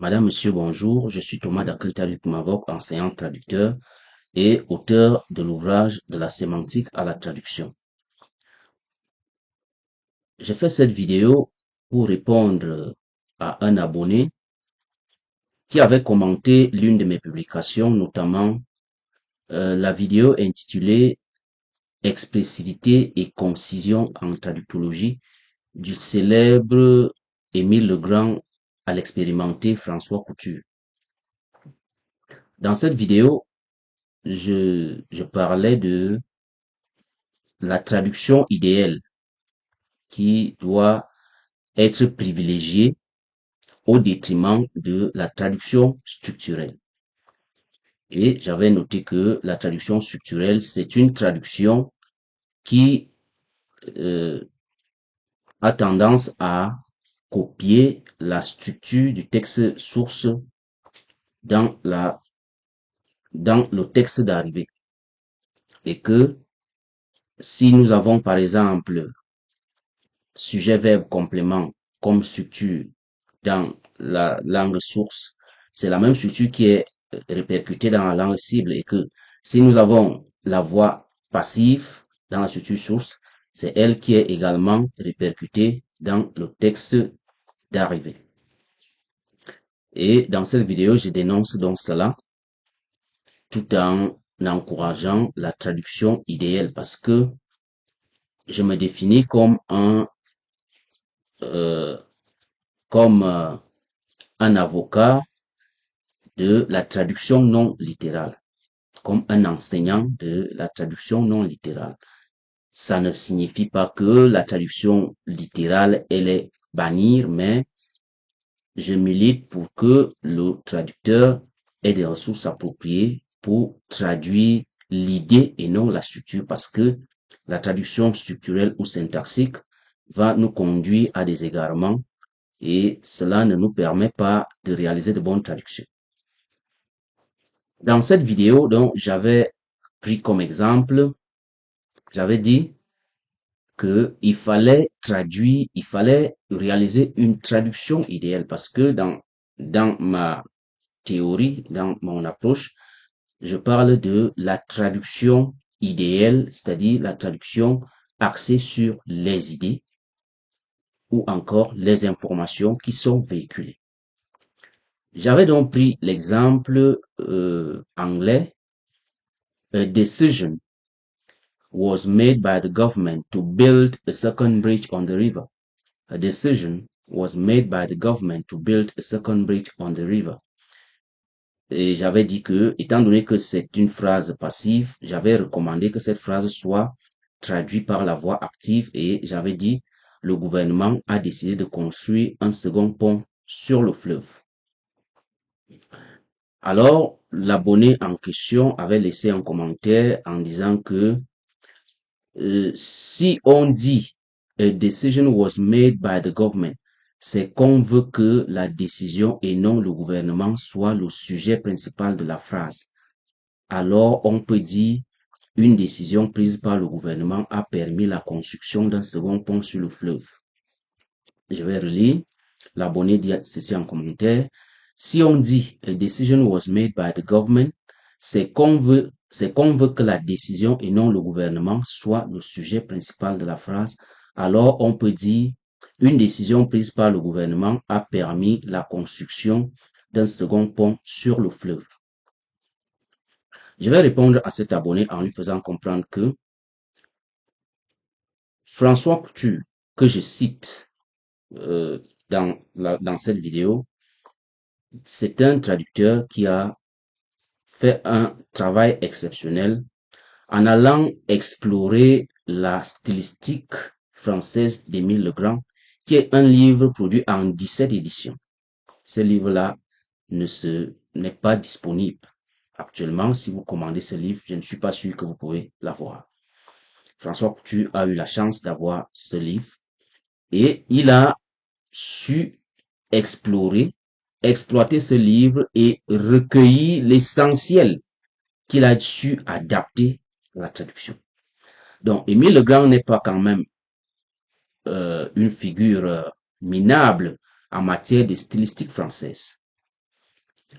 Madame, Monsieur, bonjour. Je suis Thomas Dakeltaluc Mavok, enseignant traducteur et auteur de l'ouvrage de la sémantique à la traduction. J'ai fait cette vidéo pour répondre à un abonné qui avait commenté l'une de mes publications, notamment la vidéo intitulée Expressivité et concision en traductologie du célèbre Émile Legrand à l'expérimenté François Couture. Dans cette vidéo, je parlais de la traduction idéale qui doit être privilégiée au détriment de la traduction structurelle. Et j'avais noté que la traduction structurelle, c'est une traduction qui euh, a tendance à copier la structure du texte source dans le texte d'arrivée. Et que si nous avons par exemple sujet, verbe, complément comme structure dans la langue source, c'est la même structure qui est répercutée dans la langue cible et que si nous avons la voix passive dans la structure source, c'est elle qui est également répercutée dans le texte d'arrivée. Et dans cette vidéo, je dénonce donc cela tout en encourageant la traduction idéale parce que je me définis comme euh, un avocat de la traduction non littérale, comme un enseignant de la traduction non littérale. Ça ne signifie pas que la traduction littérale, elle est bannir, mais je milite pour que le traducteur ait des ressources appropriées pour traduire l'idée et non la structure, parce que la traduction structurelle ou syntaxique va nous conduire à des égarements et cela ne nous permet pas de réaliser de bonnes traductions. Dans cette vidéo, donc, j'avais pris comme exemple, j'avais dit que il fallait traduire, il fallait réaliser une traduction idéale parce que dans ma théorie, dans mon approche, je parle de la traduction idéale, c'est-à-dire la traduction axée sur les idées ou encore les informations qui sont véhiculées. J'avais donc pris l'exemple anglais, a decision was made by the government to build a second bridge on the river. A decision was made by the government to build a second bridge on the river. Et j'avais dit que, étant donné que c'est une phrase passive, j'avais recommandé que cette phrase soit traduite par la voix active et j'avais dit, le gouvernement a décidé de construire un second pont sur le fleuve. Alors, l'abonné en question avait laissé un commentaire en disant que si on dit a decision was made by the government, c'est qu'on veut que la décision et non le gouvernement soit le sujet principal de la phrase. Alors, on peut dire une décision prise par le gouvernement a permis la construction d'un second pont sur le fleuve. Je vais relire. L'abonné dit ceci en commentaire. Si on dit a decision was made by the government, c'est qu'on veut que la décision et non le gouvernement soit le sujet principal de la phrase. Alors, on peut dire une décision prise par le gouvernement a permis la construction d'un second pont sur le fleuve. Je vais répondre à cet abonné en lui faisant comprendre que François Couture, que je cite dans cette vidéo, c'est un traducteur qui a fait un travail exceptionnel en allant explorer la stylistique française d'Émile Legrand, qui est un livre produit en 17 éditions. Ce livre-là n'est pas disponible actuellement. Si vous commandez ce livre, je ne suis pas sûr que vous pouvez l'avoir. François Couture a eu la chance d'avoir ce livre et il a su exploiter ce livre et recueillir l'essentiel qu'il a su adapter à la traduction. Donc, Émile Legrand n'est pas quand même une figure minable en matière de stylistique française.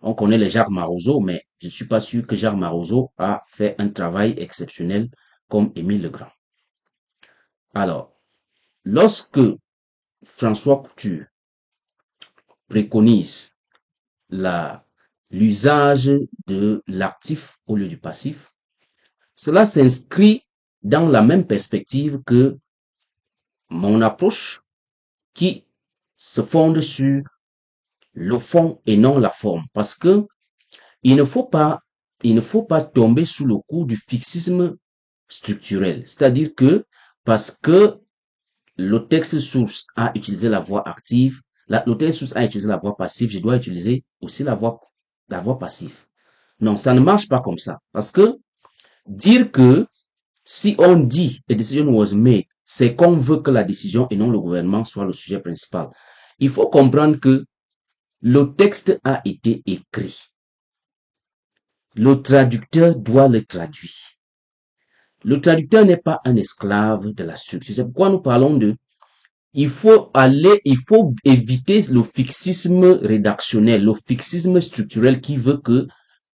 On connaît les Jacques Marousseau, mais je ne suis pas sûr que Jacques Marousseau a fait un travail exceptionnel comme Émile Legrand. Alors, lorsque François Couture préconise l'usage de l'actif au lieu du passif, cela s'inscrit dans la même perspective que mon approche qui se fonde sur le fond et non la forme. Parce que il ne faut pas tomber sous le coup du fixisme structurel. C'est-à-dire que parce que le texte source a utilisé la voix active, le texte source a utilisé la voix passive, je dois utiliser aussi la voix passive. Non, ça ne marche pas comme ça. Parce que dire que si on dit a decision was made, c'est qu'on veut que la décision et non le gouvernement soit le sujet principal. Il faut comprendre que le texte a été écrit. Le traducteur doit le traduire. Le traducteur n'est pas un esclave de la structure. C'est pourquoi nous parlons de il faut éviter le fixisme rédactionnel, le fixisme structurel qui veut que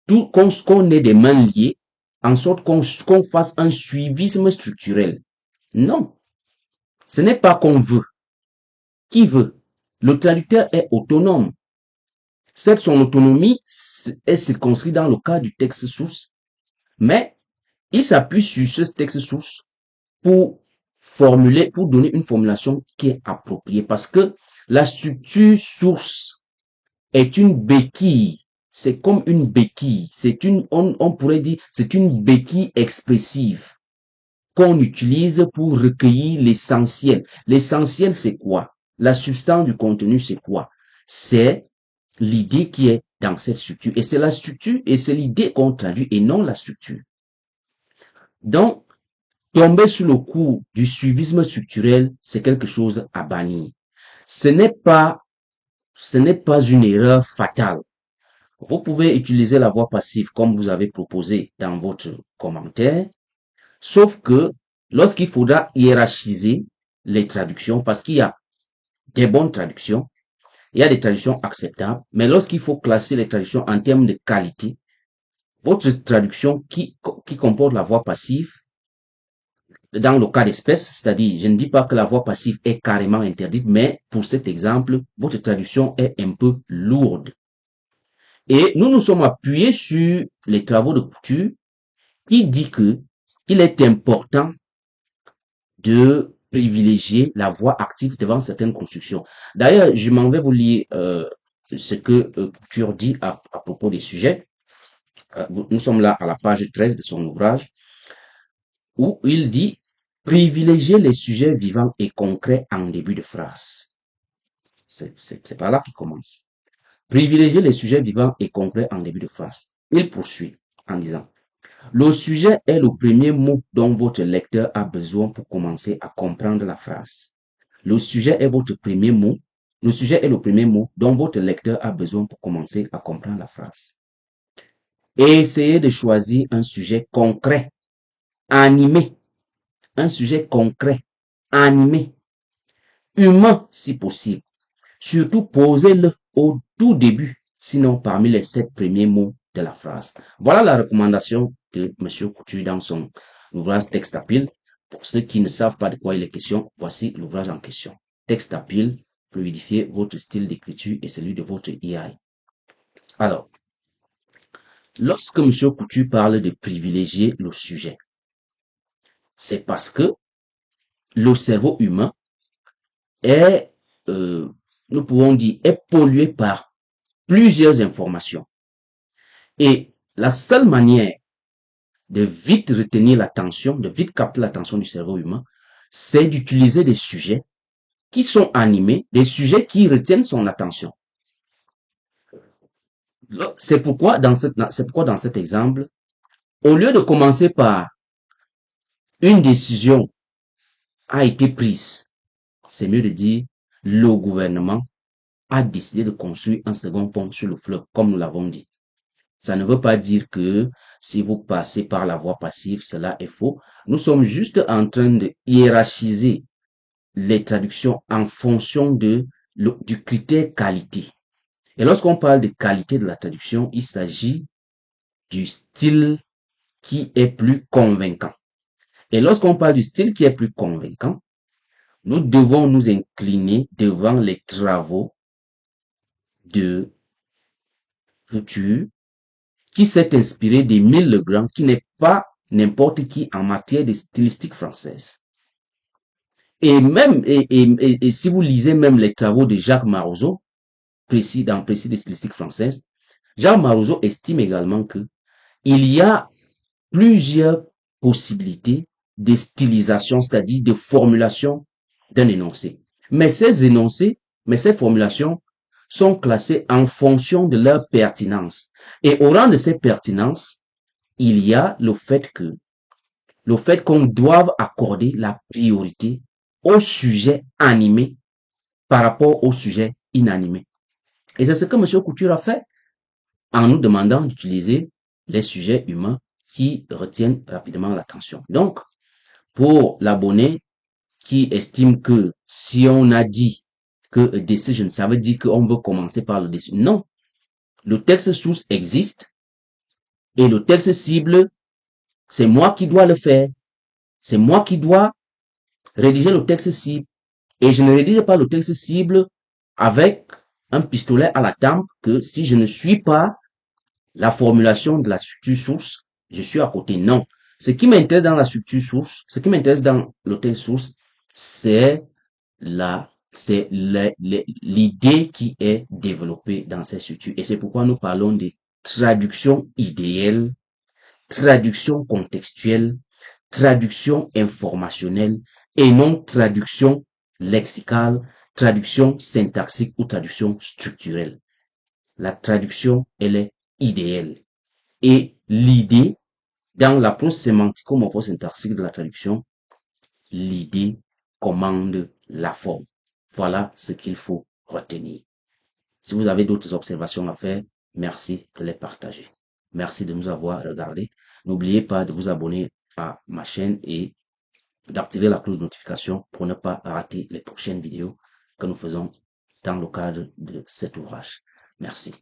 qu'on ait des mains liées, en sorte qu'on fasse un suivisme structurel. Non. Ce n'est pas qu'on veut. Qui veut? Le traducteur est autonome. Certes, son autonomie est circonscrite dans le cas du texte source, mais il s'appuie sur ce texte source pour donner une formulation qui est appropriée. Parce que la structure source est une béquille. C'est comme une béquille. On pourrait dire, c'est une béquille expressive qu'on utilise pour recueillir l'essentiel. L'essentiel, c'est quoi? La substance du contenu, c'est quoi? C'est l'idée qui est dans cette structure. Et c'est la structure et c'est l'idée qu'on traduit et non la structure. Donc, tomber sous le coup du suivisme structurel, c'est quelque chose à bannir. Ce n'est pas une erreur fatale. Vous pouvez utiliser la voix passive comme vous avez proposé dans votre commentaire, sauf que lorsqu'il faudra hiérarchiser les traductions, parce qu'il y a des bonnes traductions, il y a des traductions acceptables, mais lorsqu'il faut classer les traductions en termes de qualité, votre traduction qui comporte la voix passive, dans le cas d'espèce, c'est-à-dire, je ne dis pas que la voix passive est carrément interdite, mais pour cet exemple, votre traduction est un peu lourde. Et nous nous sommes appuyés sur les travaux de Couture qui dit que il est important de privilégier la voix active devant certaines constructions. D'ailleurs, je m'en vais vous lire ce que Couture dit à propos des sujets. Nous sommes là à la page 13 de son ouvrage où il dit privilégier les sujets vivants et concrets en début de phrase. C'est par là qu'il commence. Privilégier les sujets vivants et concrets en début de phrase. Il poursuit en disant le sujet est le premier mot dont votre lecteur a besoin pour commencer à comprendre la phrase. Le sujet est votre premier mot. Le sujet est le premier mot dont votre lecteur a besoin pour commencer à comprendre la phrase. Et essayez de choisir un sujet concret, animé. Un sujet concret, animé, humain si possible. Surtout posez-le au tout début, sinon parmi les 7 premiers mots de la phrase. Voilà la recommandation de M. Couture dans son ouvrage Texte à pile. Pour ceux qui ne savent pas de quoi il est question, voici l'ouvrage en question. Texte à pile, fluidifiez votre style d'écriture et celui de votre AI. Alors, lorsque M. Couture parle de privilégier le sujet, c'est parce que le cerveau humain est, nous pouvons dire, est pollué par plusieurs informations. Et la seule manière de vite retenir l'attention, de vite capter l'attention du cerveau humain, c'est d'utiliser des sujets qui sont animés, des sujets qui retiennent son attention. C'est pourquoi dans cet exemple, au lieu de commencer par une décision a été prise, c'est mieux de dire le gouvernement a décidé de construire un second pont sur le fleuve, comme nous l'avons dit. Ça ne veut pas dire que si vous passez par la voie passive, cela est faux. Nous sommes juste en train de hiérarchiser les traductions en fonction du critère qualité. Et lorsqu'on parle de qualité de la traduction, il s'agit du style qui est plus convaincant. Et lorsqu'on parle du style qui est plus convaincant, nous devons nous incliner devant les travaux de Couture, qui s'est inspiré d'Émile Legrand, qui n'est pas n'importe qui en matière de stylistique française. Et même, et si vous lisez même les travaux de Jacques Marousseau, précis de stylistique française, Jacques Marousseau estime également que il y a plusieurs possibilités de stylisation, c'est-à-dire de formulation d'un énoncé. Mais ces formulations sont classées en fonction de leur pertinence. Et au rang de ces pertinences, il y a le fait qu'on doive accorder la priorité au sujet animé par rapport au sujet inanimé. Et c'est ce que M. Couture a fait en nous demandant d'utiliser les sujets humains qui retiennent rapidement l'attention. Donc, pour l'abonné qui estime que si on a dit que decision, ça veut dire qu'on veut commencer par le decision. Non. Le texte source existe et le texte cible, c'est moi qui dois le faire. C'est moi qui dois rédiger le texte cible. Et je ne rédige pas le texte cible avec un pistolet à la tempe que si je ne suis pas la formulation de la structure source, je suis à côté. Non. Ce qui m'intéresse dans la structure source, ce qui m'intéresse dans le texte source, c'est l'idée qui est développée dans ces structures. Et c'est pourquoi nous parlons de traduction idéale, traduction contextuelle, traduction informationnelle et non traduction lexicale, traduction syntaxique ou traduction structurelle. La traduction, elle est idéale. Et l'idée, dans l'approche sémantico-morpho-syntaxique de la traduction, l'idée commande la forme. Voilà ce qu'il faut retenir. Si vous avez d'autres observations à faire, merci de les partager. Merci de nous avoir regardés. N'oubliez pas de vous abonner à ma chaîne et d'activer la cloche de notification pour ne pas rater les prochaines vidéos que nous faisons dans le cadre de cet ouvrage. Merci.